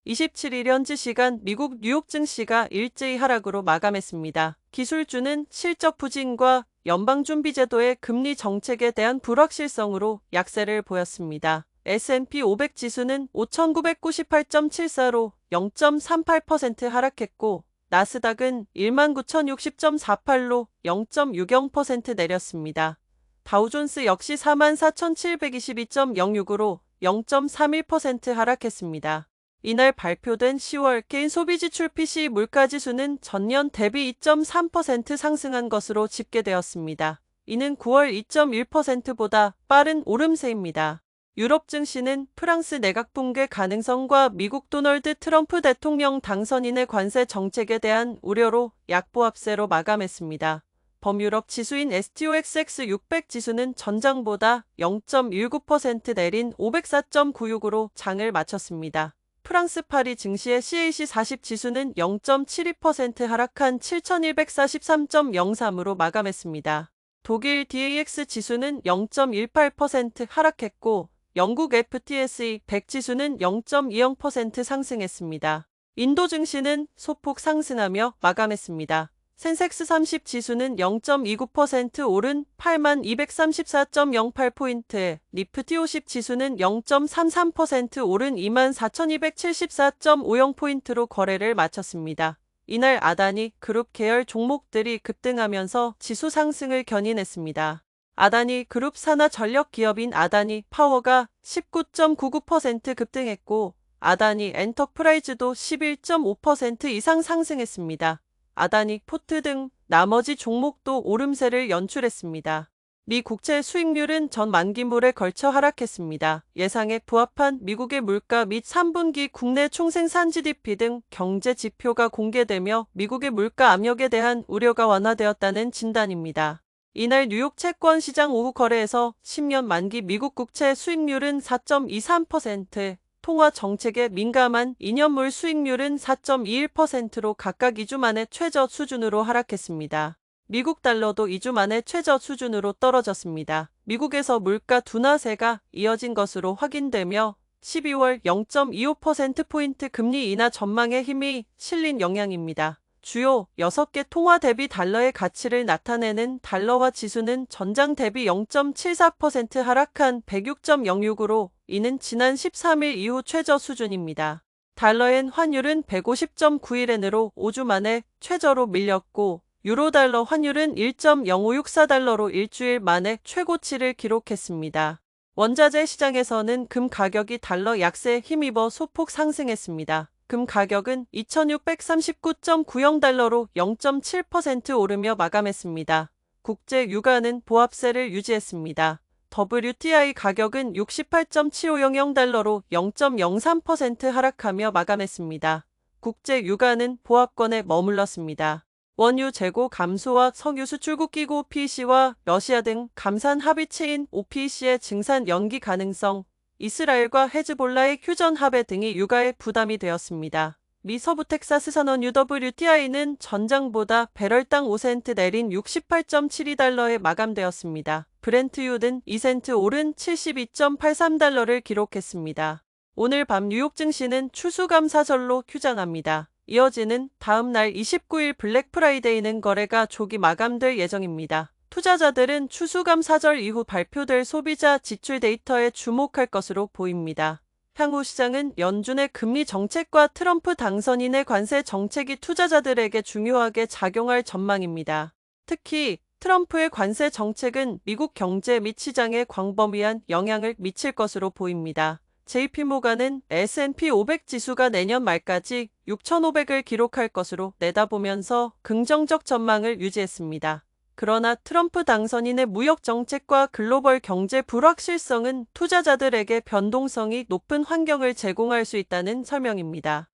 27일 현지 시간 미국 뉴욕 증시가 일제히 하락으로 마감했습니다. 기술주는 실적 부진과 연방준비제도의 금리 정책에 대한 불확실성으로 약세를 보였습니다. S&P 500 지수는 5,998.74로 0.38% 하락했고 나스닥은 19,060.48로 0.60% 내렸습니다. 다우존스 역시 44,722.06으로 0.31% 하락했습니다. 이날 발표된 10월 개인 소비지출 PCE 물가지수는 전년 대비 2.3% 상승한 것으로 집계되었습니다. 이는 9월 2.1%보다 빠른 오름세입니다. 유럽 증시는 프랑스 내각 붕괴 가능성과 미국 도널드 트럼프 대통령 당선인의 관세 정책에 대한 우려로 약보합세로 마감했습니다. 범유럽 지수인 STOXX 600 지수는 전장보다 0.19% 내린 504.96으로 장을 마쳤습니다. 프랑스 파리 증시의 CAC 40 지수는 0.72% 하락한 7,143.03으로 마감했습니다. 독일 DAX 지수는 0.18% 하락했고 영국 FTSE 100 지수는 0.20% 상승했습니다. 인도 증시는 소폭 상승하며 마감했습니다. 센섹스 30 지수는 0.29% 오른 8234.08포인트, 니프티 50 지수는 0.33% 오른 24,274.50포인트로 거래를 마쳤습니다. 이날 아다니 그룹 계열 종목들이 급등하면서 지수 상승을 견인했습니다. 아다니 그룹 산하 전력 기업인 아다니 파워가 19.99% 급등했고 아다니 엔터프라이즈도 11.5% 이상 상승했습니다. 아다니 포트 등 나머지 종목도 오름세를 연출했습니다. 미 국채 수익률은 전 만기물에 걸쳐 하락했습니다. 예상에 부합한 미국의 물가 및 3분기 국내 총생산 GDP 등 경제 지표가 공개되며 미국의 물가 압력에 대한 우려가 완화되었다는 진단입니다. 이날 뉴욕 채권 시장 오후 거래에서 10년 만기 미국 국채 수익률은 4.23%, 통화 정책에 민감한 2년물 수익률은 4.21%로 각각 2주 만에 최저 수준으로 하락했습니다. 미국 달러도 2주 만에 최저 수준으로 떨어졌습니다. 미국에서 물가 둔화세가 이어진 것으로 확인되며 12월 0.25%포인트 금리 인하 전망에 힘이 실린 영향입니다. 주요 6개 통화 대비 달러의 가치를 나타내는 달러화 지수는 전장 대비 0.74% 하락한 106.06으로 이는 지난 13일 이후 최저 수준입니다. 달러엔 환율은 150.91엔으로 5주 만에 최저로 밀렸고 유로달러 환율은 1.0564달러로 일주일 만에 최고치를 기록했습니다. 원자재 시장에서는 금 가격이 달러 약세에 힘입어 소폭 상승했습니다. 금 가격은 2,639.90달러로 0.7% 오르며 마감했습니다. 국제 유가는 보합세를 유지했습니다. WTI 가격은 68.7500달러로 0.03% 하락하며 마감했습니다. 국제 유가는 보합권에 머물렀습니다. 원유 재고 감소와 석유 수출국 기구 OPEC와 러시아 등 감산 합의체인 OPEC의 증산 연기 가능성, 이스라엘과 헤즈볼라의 휴전 합의 등이 유가에 부담이 되었습니다. 미 서부 텍사스 산원 UWTI는 전장보다 배럴당 5센트 내린 68.72달러에 마감되었습니다. 브렌트유는 2센트 오른 72.83달러를 기록했습니다. 오늘 밤 뉴욕 증시는 추수감사절로 휴장합니다. 이어지는 다음 날 29일 블랙 프라이데이는 거래가 조기 마감될 예정입니다. 투자자들은 추수감사절 이후 발표될 소비자 지출 데이터에 주목할 것으로 보입니다. 향후 시장은 연준의 금리 정책과 트럼프 당선인의 관세 정책이 투자자들에게 중요하게 작용할 전망입니다. 특히 트럼프의 관세 정책은 미국 경제 및 시장에 광범위한 영향을 미칠 것으로 보입니다. JP모간은 S&P 500 지수가 내년 말까지 6,500을 기록할 것으로 내다보면서 긍정적 전망을 유지했습니다. 그러나 트럼프 당선인의 무역 정책과 글로벌 경제 불확실성은 투자자들에게 변동성이 높은 환경을 제공할 수 있다는 설명입니다.